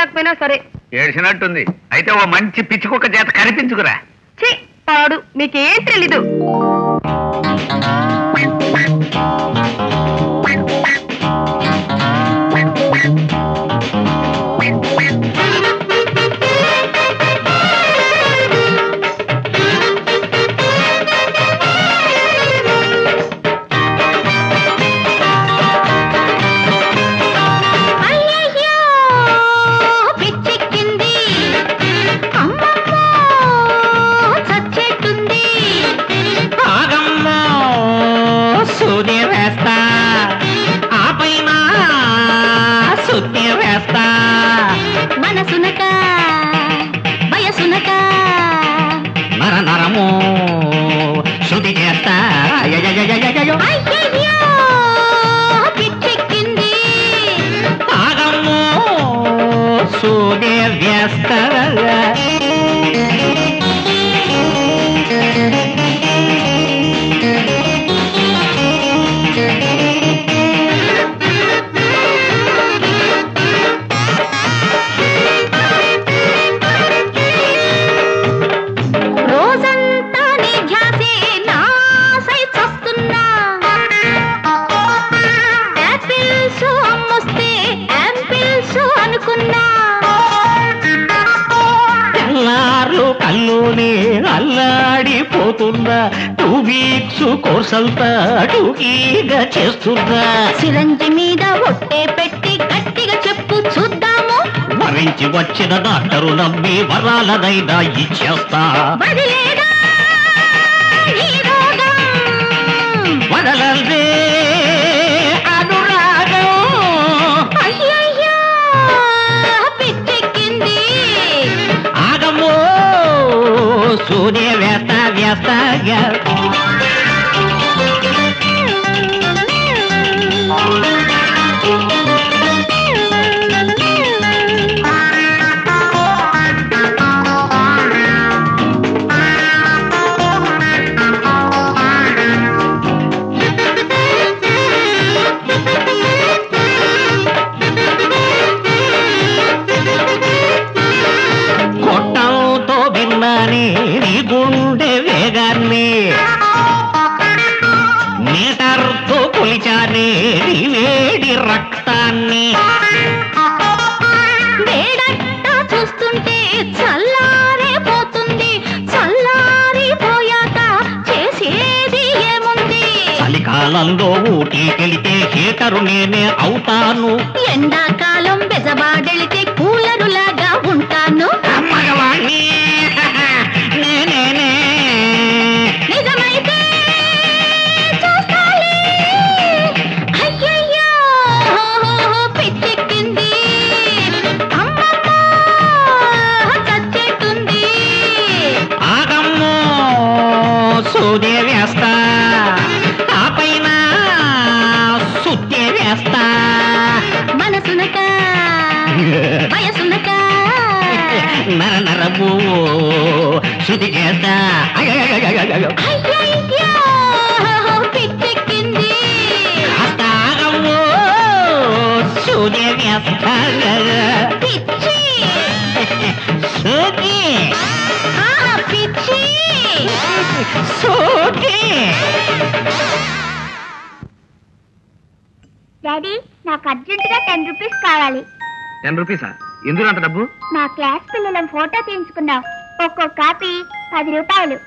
లేకపోయినా సరే. ఏడ్చినట్టుంది. అయితే ఓ మంచి పిచ్చుకొక్క చేత కనిపించుకురా. ఛీ పాడు, మీకేం తెలీదు. అల్లాడిపోతున్నా 2 వీక్స్ కోర్సంతా టూకీగా చేస్తున్నా. సిరంజి మీద ఒట్టే పెట్టి గట్టిగా చెప్పు చూద్దాము. వరించి వచ్చిన డాక్టరు నమ్మి వరాలనైనా ఇచ్చేస్తా. వదలే అనురాగం. అయ్యయ్యో పిచ్చెక్కింది. ఆగమో సూర్య వేస్త వేస్తగా. నీ గుండె వేగాన్ని మీటర్తో కొలిచానే నీ వేడి రక్తాన్ని. వేడట్టా చూస్తుంటే చల్లారే పోతుంది. చల్లారిపోయాక చేసేది ఏముంది? చలికాలంలో ఊటీకెళితే హీటరు నేనే అవుతాను. ఎండాకాలం బెజబాడెళితే కూలరులాగా ఉంటాను. మగవాణ్ణి నేనేనే. నిజమైతే చూస్తాలే. అయ్యయ్యో పిచ్చెక్కింది. అమ్మమ్మ చచ్చేట్టుంది. ఆగమ్మో సూర్య వేస్తా. ఆ పైన సుత్య వేస్తా. మనసునక వయసునక నరనరము శృతి చేస్తా. అయ్యయ్యో పిచ్చెక్కింది. ఆగమ్మో సూర్య వేస్తా. పిచ్చి సూటి పిచ్చి సూటి. డాడీ నాకు అర్జెంటుగా 10 రూపీస్ కావాలి. 10 రూపీసా? ఎందుకు అంత డబ్బు? మా క్లాస్ పిల్లలం ఫోటో తీయించుకున్నాం. ఒక్కో కాపీ 10 రూపాయలు.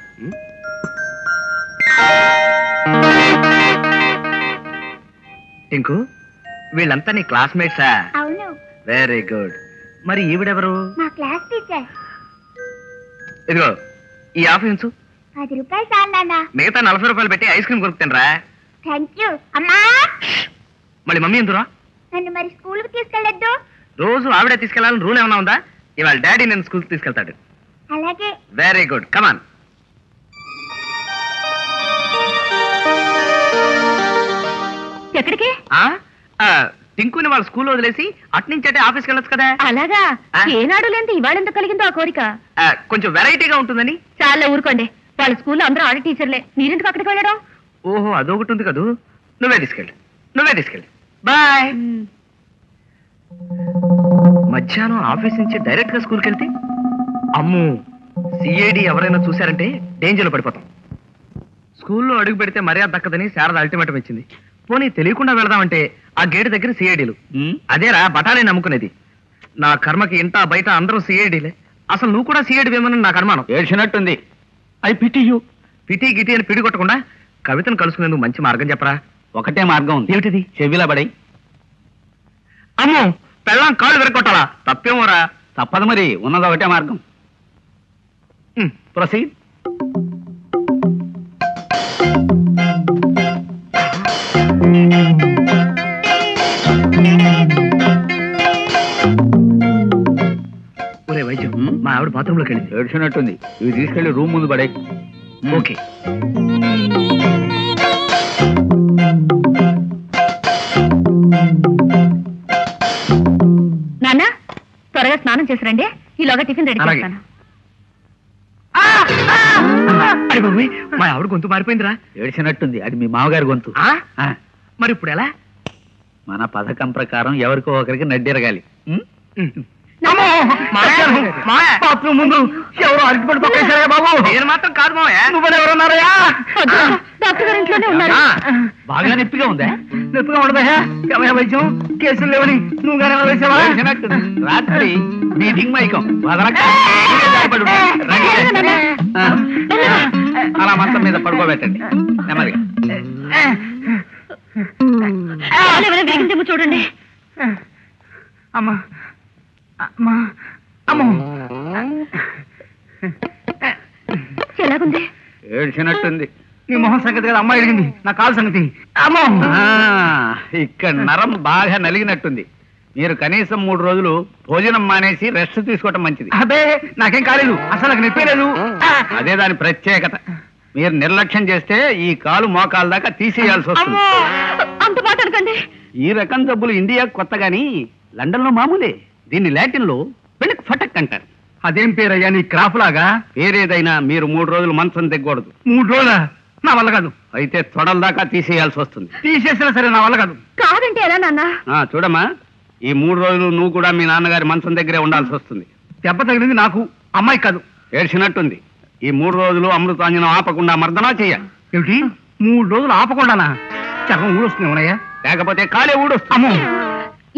ఇంకు వీళ్ళంతా నీ క్లాస్మేట్సా? అవును. Very good. మరి ఈవిడెవరు? మా క్లాస్ టీచర్. ఇదిగో ఈ ఆఫీసు 10 రూపాయలు చాలు నాన్న. మిగతా 40 రూపాయలు పెట్టి ఐస్ క్రీమ్ కొనుక్కుతానరా. Thank you. అమ్మా మళ్ళీ మమ్మీ ఎందురా? నన్ను మరి స్కూల్ కి తీసుకెళ్ళొద్దు. రోజు ఆవిడే తీసుకెళ్లాలని రూల్ ఏమైనా ఉందా? ఇవాళ డాడీ నేను స్కూల్ తీసుకెళ్తాడు. అలాగే. వెరీ గుడ్, కమాన్. ఎక్కడికి? టింకుని వాళ్ళ స్కూల్లో వదిలేసి అట్నుంచే ఆఫీస్కి వెళ్ళొచ్చు కదా. అలాగా? ఏనాడు లేంది ఇవాళ ఎందుకు కలిగిందో ఆ కోరిక? కొంచెం వెరైటీగా ఉంటుందని. చాలా ఊరుకోండి. వాళ్ళ స్కూల్లో అందరూ ఆడ టీచర్లే. మీరెందుకు అక్కడికి వెళ్ళడం? ఓహో, అదొకటి ఉంది కదూ. నువ్వే తీసుకెళ్ళి బాయ్. మధ్యాహ్నం ఆఫీస్ నుంచి డైరెక్ట్ గా స్కూల్కి వెళ్తే అమ్ము సిఐడి ఎవరైనా చూశారంటే డేంజర్లో పడిపోతాం. స్కూల్లో అడుగు పెడితే మర్యాద దక్కదని శారద అల్టిమేటం ఇచ్చింది. పోనీ తెలియకుండా వెళదామంటే ఆ గేటు దగ్గర సిఐడీలు. అదేరా బఠానీ నమ్ముకునేది. నా కర్మకి ఇంట బయట అందరూ సిఐడీలే. అసలు నువ్వు కూడా సిఐడి వేమని నాకు అనుమానం. ఏడ్చినట్టుంది. ఐ పిటి గిటి అని పిడి కొట్టకుండా కవితను కలుసుకునేందుకు మంచి మార్గం చెప్పరా. ఒకటే మార్గం ఉంది. ఏమిటిది? చెవిలా పడై. అమ్మో పెళ్ళాం కాళ్ళు విరగొట్టాలా? తప్పేమోరా. తప్పదు మరి, ఉన్నది ఒకటే మార్గం. ప్రొసీడ్. ఒరే వైద్యం, మా ఆవిడ బాత్రూంలోకి వెళ్ళింది. ఏడ్చినట్టుంది. ఇవి తీసుకెళ్లి రూమ్ ముందు పడే. ఓకే. నాన్న త్వరగా స్నానం చేసిరండి, ఈలోగా టిఫిన్ రెడీ అలాగే. చేస్తాను. అరే బాబోయ్, మా ఆవిడ గొంతు మారిపోయిందిరా. ఏడ్చినట్టుంది. అది మీ మామగారి గొంతు. మరి ఇప్పుడు ఎలా? మన పథకం ప్రకారం ఎవరికో ఒకరికి నడ్డిరగాలి. బాత్రూమ్ ముందు ఎవరో అరటిపడి తొక్కేశారా బాబు? నేను మాత్రం కాదు మావయ్య. నువ్వెవరున్నారయ్యా? డాక్టర్ గారు ఇంట్లోనే ఉన్నారు. బాగా నొప్పిగా ఉందా? నొప్పిగా ఉండదయ్యా. ఏమయ్యా వైద్యం, కేసులు లేవని నువ్వు కానీ వేసావా? ఏడ్చినట్టుంది. రాత్రి మీ దిగ్మైకం అలా మంచం మీద పడుకోబెట్టండి నెమ్మదిగా. వేగిందేమో చూడండి. అమ్మా అమ్మా అమ్మో, ఎలాగుంది? ఏడ్చినట్టుంది. నీ మొహం సంగతి కదా అమ్మాయి అడిగింది, నా కాలు సంగతి. అమ్మో, ఇక్కడ నరం బాగా నలిగినట్టుంది. మీరు కనీసం 3 రోజులు భోజనం మానేసి రెస్ట్ తీసుకోవటం మంచిది. అదే నాకేం కాలేదు, అసలు నాకు నొప్పి లేదు. అదే దాని ప్రత్యేకత. మీరు నిర్లక్ష్యం చేస్తే ఈ కాలు మోకాల దాకా తీసేయాల్సి వస్తుంది. అంత మాట అనకండి. ఈ రకం జబ్బులు ఇండియా కొత్త గాని లండన్ లో మామూలే. దీన్ని లాటిన్ లో పెళ్ళికి ఫటక్ అంటారు. అదేం పేరయ్యా నీ క్రాఫ్ లాగా? పేరేదైనా మీరు 3 రోజులు మంచం దిగకూడదు. 3 రోజులా? నా వల్ల కాదు. అయితే తొడల దాకా తీసేయాల్సి వస్తుంది. తీసేసినా సరే నా వల్ల కాదు. కాదంటే ఎలా నాన్న? చూడమ్మా, ఈ 3 రోజులు నువ్వు కూడా మీ నాన్నగారి మంచం దగ్గరే ఉండాల్సి వస్తుంది. దెబ్బ తగిలింది నాకు, అమ్మాయి కాదు. ఏడ్చినట్టుంది. ఈ 3 రోజులు అమృతాంజనం ఆపకుండా మర్దనా చెయ్యాలి. ఏమిటి 3 రోజులు ఆపకుండానా? చర్మం ఊడొస్తుంది ఉన్నాయా? లేకపోతే కాలే ఊడొస్తుంది. అమ్మో,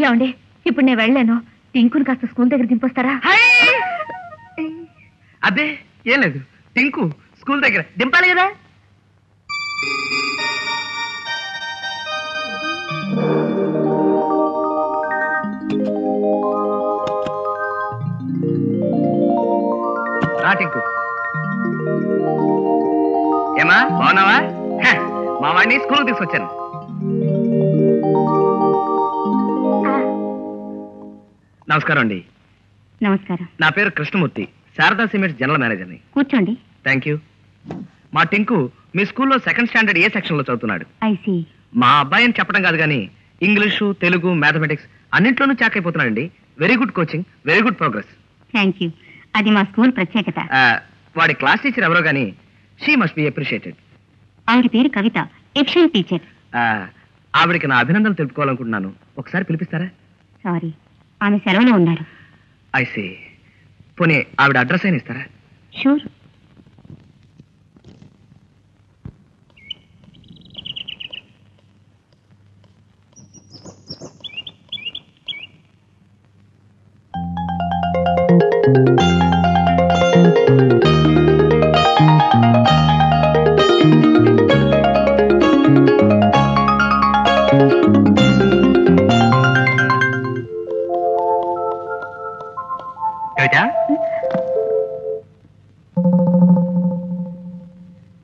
ఏమండి, ఇప్పుడు నేను వెళ్ళాను, టింకుని కాస్త స్కూల్ దగ్గర దింపొస్తారా? అదే ఏం లేదు, టింకు స్కూల్ దగ్గర దింపాలి కదా. రా టింకు. ఏమా బాగున్నావా? మా వాడిని స్కూల్కి తీసుకొచ్చాను. నమస్కారం అండి. నమస్కారం. నా పేరు కృష్ణమూర్తి, శారదా సిమెంట్స్ జనరల్ మేనేజర్ని. కూర్చోండి. Thank you. మా టింకు మీ స్కూల్లో 2nd స్టాండర్డ్ ఏ సెక్షన్ లో చదువుతున్నాడు. ఐసి. మా అబ్బాయి అని చెప్పడం కాదు కానీ ఇంగ్లీషు, తెలుగు, మ్యాథమెటిక్స్ అన్నింటిలోనూ చాక్ అయిపోతున్నాడండి. Very good coaching, very good progress. Thank you. అది మా స్కూల్ ప్రత్యేకత. వాడి క్లాస్ టీచర్ ఎవరో కానీ షీ మస్ట్ బి అప్రిషియేటెడ్. ఆవిడ పేరు కవిత, ఎఫిషియెంట్ టీచర్. ఆవిడకి నా అభినందనలు తెలుపుకోవాలనుకుంటున్నాను. ఒకసారి పిలిపిస్తారా? సారీ, ఆమె సెలవులో ఉన్నారు. ఐసీ. పోనీ ఆవిడ అడ్రస్ అయినా ఇస్తారా? షూర్.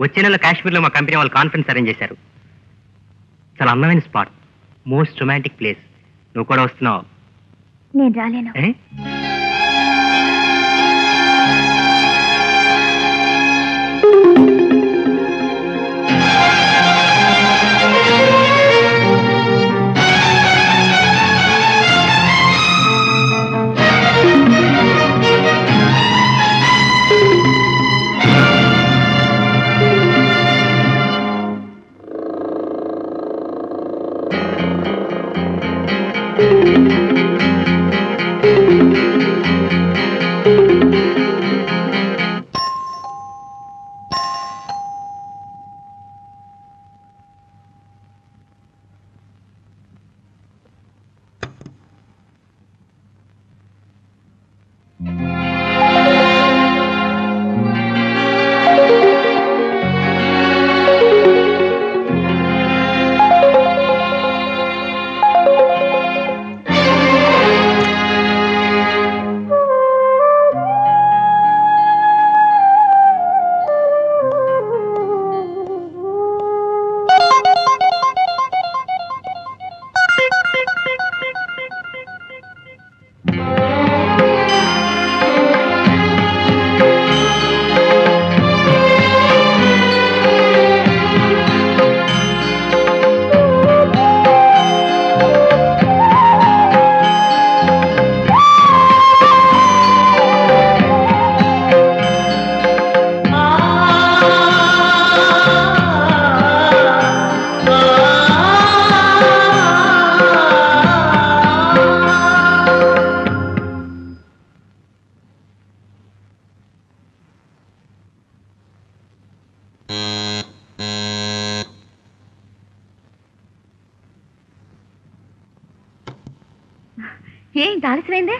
వచ్చే నెల కాశ్మీర్లో మా కంపెనీ వాళ్ళు కాన్ఫరెన్స్ అరేంజ్ చేశారు. చాలా అందమైన స్పాట్, మోస్ట్ రొమాంటిక్ ప్లేస్. నువ్వు కూడా వస్తున్నావు? నేను రాలేను. ఏ ఇంత ఆలస్యమైందే?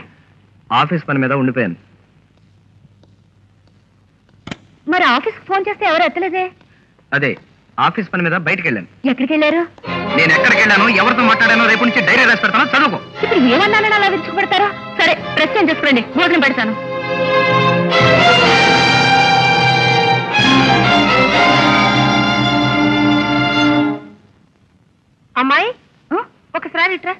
ఆఫీస్ పని మీద ఉండిపోయాను. మరి ఆఫీస్కి ఫోన్ చేస్తే ఎవరు ఎత్తలేదే? అదే ఆఫీస్ పని మీద బయటికి వెళ్ళాను. ఎక్కడికి వెళ్ళారు? నేను ఎక్కడికి వెళ్ళాను, ఎవరితో మాట్లాడానో రేపు నుంచి డైరీ రాసి పెడతాను, చదువుకో. ఇప్పుడు ఏమన్నానని అలా విరుచుకుపడతారా? సరే, డ్రెస్ చేంజ్ చేసుకోండి, భోజనం పెడతాను. అమ్మాయి ఒకసారి ఇట్రా.